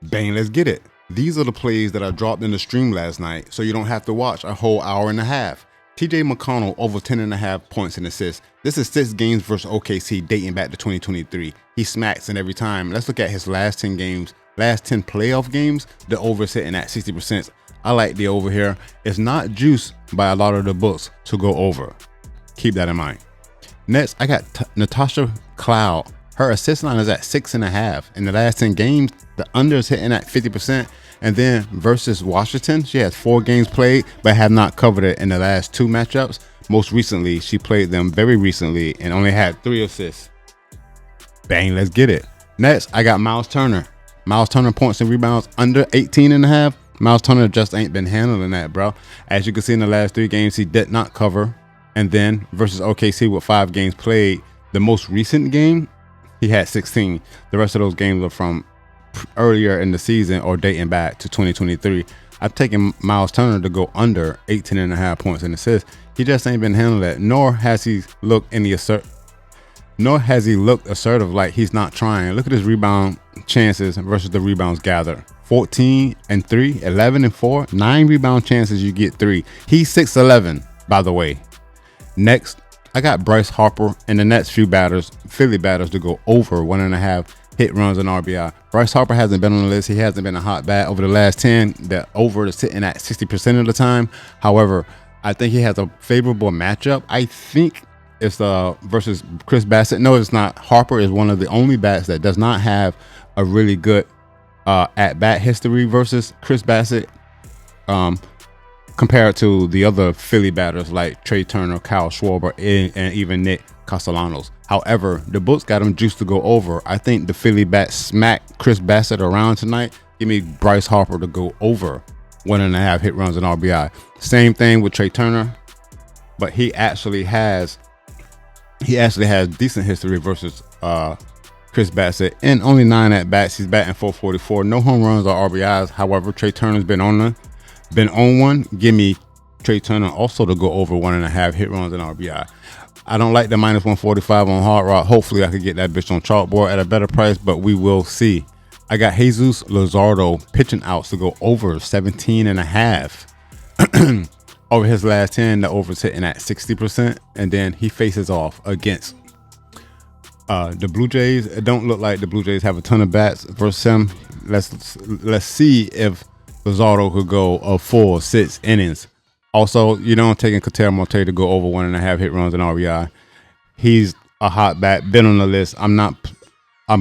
Bang, let's get it. These are the plays that I dropped in the stream last night, so you don't have to watch a whole hour and a half. TJ McConnell over 10.5 points and assists. This is 6 games versus OKC dating back to 2023. He smacks in every time. Let's look at his last 10 games, last 10 playoff games. The over is sitting at 60%. I like the over here. It's not juiced by a lot of the books to go over. Keep that in mind. Next, I got Natasha Cloud. Her assist line is at 6.5. In the last 10 games, the under is hitting at 50%. And then versus Washington, she has 4 games played, but have not covered it in the last 2 matchups. Most recently, she played them very recently and only had 3 assists. Bang, let's get it. Next, I got Myles Turner. Myles Turner points and rebounds under 18.5. Myles Turner just ain't been handling that, bro. As you can see in the last 3 games, he did not cover. And then versus OKC with 5 games played, the most recent game, he had 16. The rest of those games are from earlier in the season or dating back to 2023. I've taken Myles Turner to go under 18.5 points and assists. He just ain't been handling that, nor has he looked assertive like he's not trying. Look at his rebound chances versus the rebounds gathered. 14 and 3, 11 and 4, 9 rebound chances, you get 3. He's 6'11", by the way. Next, I got Bryce Harper and the next few Philly batters to go over 1.5 hit runs and RBI. Bryce Harper hasn't been on the list. He hasn't been a hot bat over the last 10. The over is sitting at 60% of the time. However, I think he has a favorable matchup. I think it's versus Chris Bassett. No, it's not. Harper is one of the only bats that does not have a really good at-bat history versus Chris Bassett. Compared to the other Philly batters like Trey Turner, Kyle Schwarber, and even Nick Castellanos. However, the books got him juiced to go over. I think the Philly bats smack Chris Bassett around tonight. Give me Bryce Harper to go over 1.5 hit runs and RBI. Same thing with Trey Turner, but he actually has decent history versus Chris Bassett. In only 9 at bats, he's batting .444. No home runs or RBIs. However, Trey Turner's been on one. Give me Trey Turner also to go over 1.5 hit runs and RBI. I don't like the minus 145 on Hard Rock. Hopefully I could get that bitch on chalkboard at a better price, but we will see. I got Jesus Luzardo pitching outs to go over 17.5. Over his last 10, the over's hitting at 60%, and then he faces off against the Blue Jays. It don't look like the Blue Jays have a ton of bats versus him. Let's see if Luzardo could go a full 6 innings. Also, I'm taking Ketel Marte to go over 1.5 hit runs and RBI. He's a hot bat, been on the list. I'm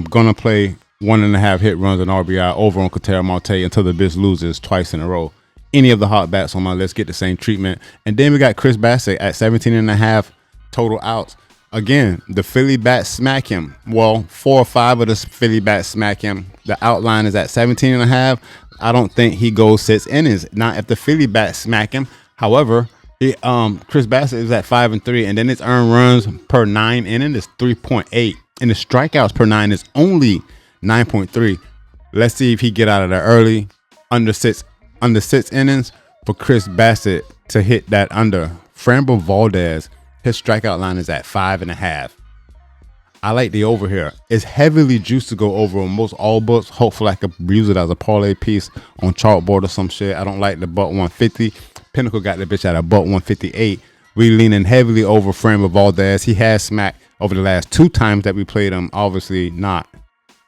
gonna play 1.5 hit runs and RBI over on Ketel Marte until the bitch loses twice in a row. Any of the hot bats on my list get the same treatment. And then we got Chris Bassett at 17.5 total outs. Again, the Philly bats smack him. Well, 4 or 5 of the Philly bats smack him. The outline is at 17.5. I don't think he goes 6 innings. Not if the Philly bats smack him. However, Chris Bassett is at 5-3, and then his earned runs per 9 inning is 3.8, and the strikeouts per 9 is only 9.3. Let's see if he get out of there early, under 6 innings for Chris Bassett to hit that under. Framber Valdez, his strikeout line is at 5.5. I like the over here. It's heavily juiced to go over on most all books. Hopefully I could use it as a parlay piece on chalkboard or some shit. I don't like the buck 150. Pinnacle got the bitch at a buck 158. We leaning heavily over Framber Valdez. He has smacked over the last 2 times that we played him. Obviously not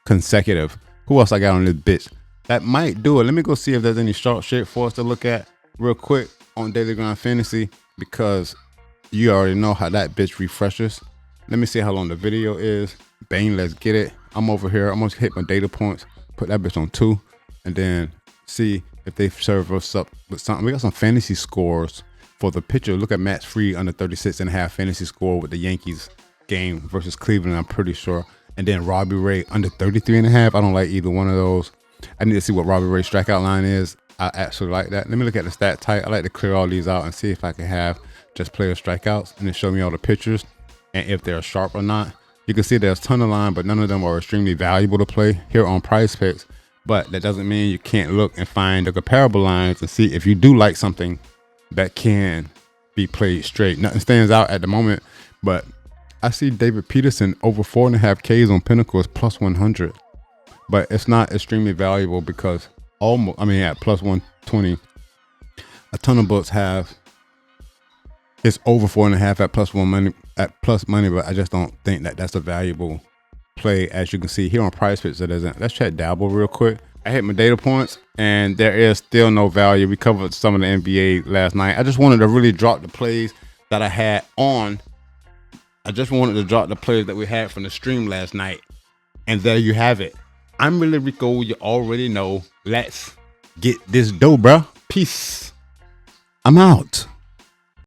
consecutive. Who else I got on this bitch? That might do it. Let me go see if there's any sharp shit for us to look at real quick on Daily Grind Fantasy, because you already know how that bitch refreshes. Let me see how long the video is. Bang, let's get it. I'm over here. I'm gonna hit my data points, put that bitch on 2, and then see if they serve us up with something. We got some fantasy scores for the pitcher. Look at Matt Fried under 36.5 fantasy score with the Yankees game versus Cleveland, I'm pretty sure. And then Robbie Ray under 33.5. I don't like either one of those. I need to see what Robbie Ray's strikeout line is. I actually like that. Let me look at the stat type. I like to clear all these out and see if I can have just player strikeouts and then show me all the pitchers and if they're sharp or not. You can see there's a ton of line, but none of them are extremely valuable to play here on Prize Picks. But that doesn't mean you can't look and find the comparable lines and see if you do like something that can be played straight. Nothing stands out at the moment, but I see David Peterson over 4.5 Ks on Pinnacle is plus 100. but it's not extremely valuable because almost, I mean, at plus 120, a ton of books have it's over 4.5 at plus money, but I just don't think that that's a valuable play. As you can see here on PrizePicks, it isn't. Let's check Dabble real quick. I hit my data points and there is still no value. We covered some of the NBA last night. I just wanted to really drop the plays that I had on. I just wanted to drop the plays that we had from the stream last night. And there you have it. I'm ReallyRico. You already know. Let's get this dough, bro. Peace. I'm out.